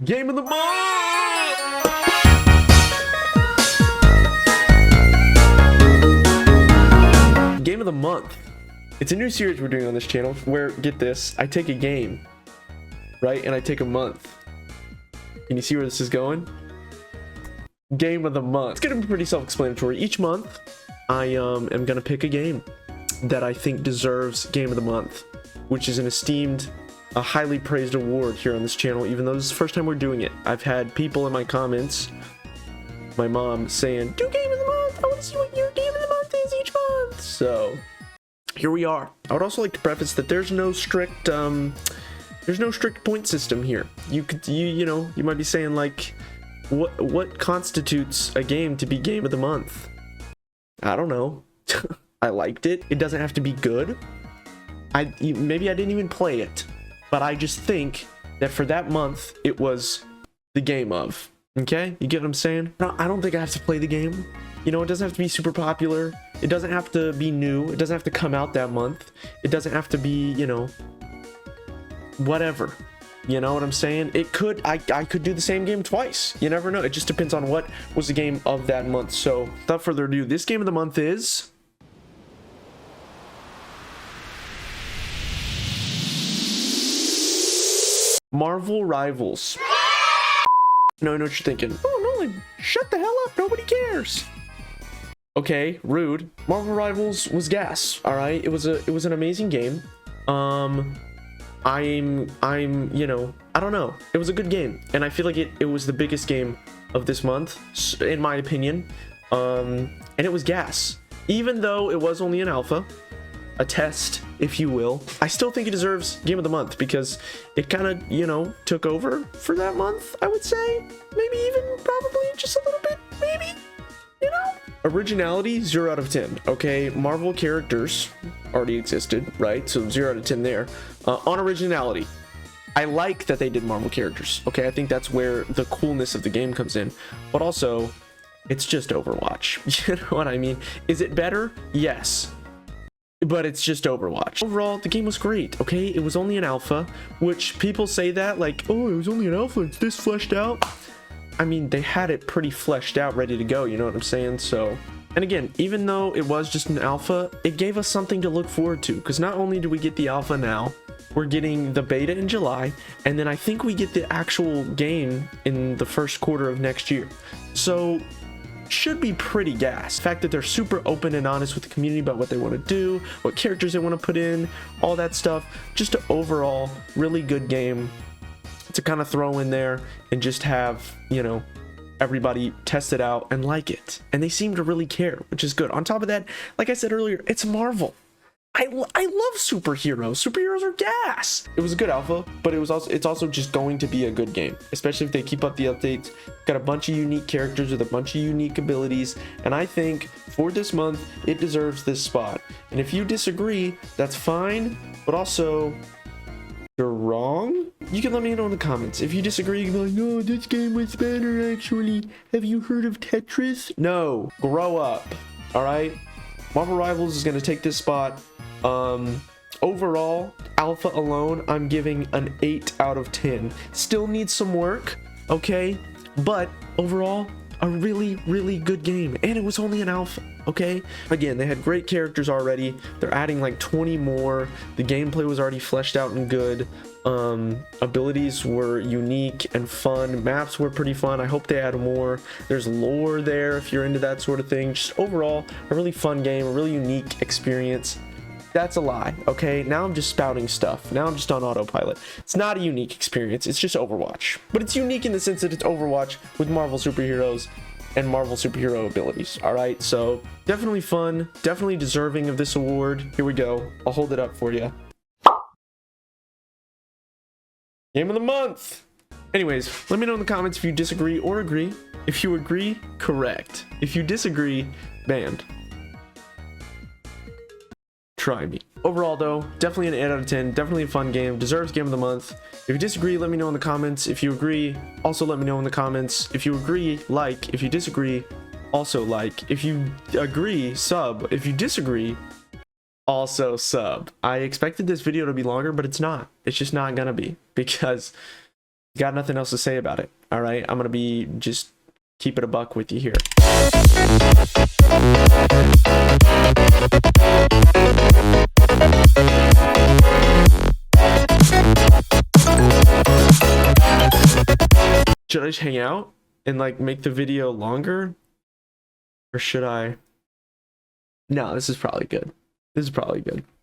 Game of the month! Game of the month. It's a new series we're doing on this channel where, get this, I take a game, right? And I take a month. Can you see where this is going? Game of the month. It's gonna be pretty self-explanatory. Each month, I am gonna pick a game that I think deserves Game of the Month, which is an esteemed, a highly praised award here on this channel, even though this is the first time we're doing it. I've had people in my comments, my mom, saying, do Game of the Month! I want to see what your Game of the Month is each month! So, here we are. I would also like to preface that there's no strict point system here. You know, you might be saying, like, what constitutes a game to be Game of the Month? I don't know. I liked it. It doesn't have to be good. Maybe I didn't even play it, but I just think that for that month, it was the game of. Okay? You get what I'm saying? I don't think I have to play the game. You know, it doesn't have to be super popular. It doesn't have to be new. It doesn't have to come out that month. It doesn't have to be, you know, whatever. You know what I'm saying? It could, I could do the same game twice. You never know. It just depends on what was the game of that month. So, without further ado, this game of the month is Marvel Rivals. No, I know what you're thinking. Oh, Nolan, shut the hell up. Nobody cares. Okay, rude. Marvel Rivals was gas. All right, it was an amazing game. You know, I don't know. It was a good game, and I feel like it was the biggest game of this month, in my opinion. And it was gas. Even though it was only an alpha, a test, if you will, I still think it deserves Game of the Month because it kind of, you know, took over for that month, I would say. Maybe even probably just a little bit, maybe, you know? Originality, 0 out of 10. Okay, Marvel characters already existed, right? So 0 out of 10 there. On originality, I like that they did Marvel characters. Okay, I think that's where the coolness of the game comes in. But also, it's just Overwatch. You know what I mean? Is it better? Yes. But it's just Overwatch. Overall, the game was great, okay? It was only an alpha, which people say that, like, oh, it was only an alpha, it's this fleshed out. I mean, they had it pretty fleshed out, ready to go, you know what I'm saying? So, and again, even though it was just an alpha, it gave us something to look forward to, because not only do we get the alpha now, we're getting the beta in July, and then I think we get the actual game in the first quarter of next year. So, should be pretty gas. The fact that they're super open and honest with the community about what they want to do, what characters they want to put in, all that stuff. Just an overall really good game to kind of throw in there and just have, you know, everybody test it out and like it. And they seem to really care, which is good. On top of that, like I said earlier, it's Marvel. I love superheroes. Superheroes are gas. It was a good alpha, but it's also just going to be a good game, especially if they keep up the updates. Got a bunch of unique characters with a bunch of unique abilities, and I think for this month it deserves this spot. And if you disagree, that's fine, but also you're wrong. You can let me know in the comments. If you disagree, you can be like, no, this game was better actually. Have you heard of Tetris? No, grow up. All right, Marvel Rivals is going to take this spot. Overall, alpha alone, I'm giving an 8 out of 10. Still needs some work, okay? But overall, a really, really good game. And it was only an alpha, okay? Again, they had great characters already. They're adding like 20 more. The gameplay was already fleshed out and good. Abilities were unique and fun. Maps were pretty fun. I hope they add more. There's lore there if you're into that sort of thing. Just overall, a really fun game, a really unique experience. That's a lie, okay? Now I'm just spouting stuff. Now I'm just on autopilot. It's not a unique experience. It's just Overwatch. But it's unique in the sense that it's Overwatch with Marvel superheroes and Marvel superhero abilities, all right? So definitely fun, definitely deserving of this award. Here we go. I'll hold it up for you. Game of the month. Anyways, let me know in the comments if you disagree or agree. If you agree, correct. If you disagree, banned. Try me. Overall though, definitely an 8 out of 10, definitely a fun game, deserves Game of the Month. If you disagree, let me know in the comments. If you agree, also let me know in the comments. If you agree, like. If you disagree, also like. If you agree, sub. If you disagree, also sub. I expected this video to be longer, but it's not. It's just not gonna be, because Got nothing else to say about it. All right, I'm gonna be just keep it a buck with you here. Should I just hang out and like make the video longer? Or should I? No, this is probably good. This is probably good.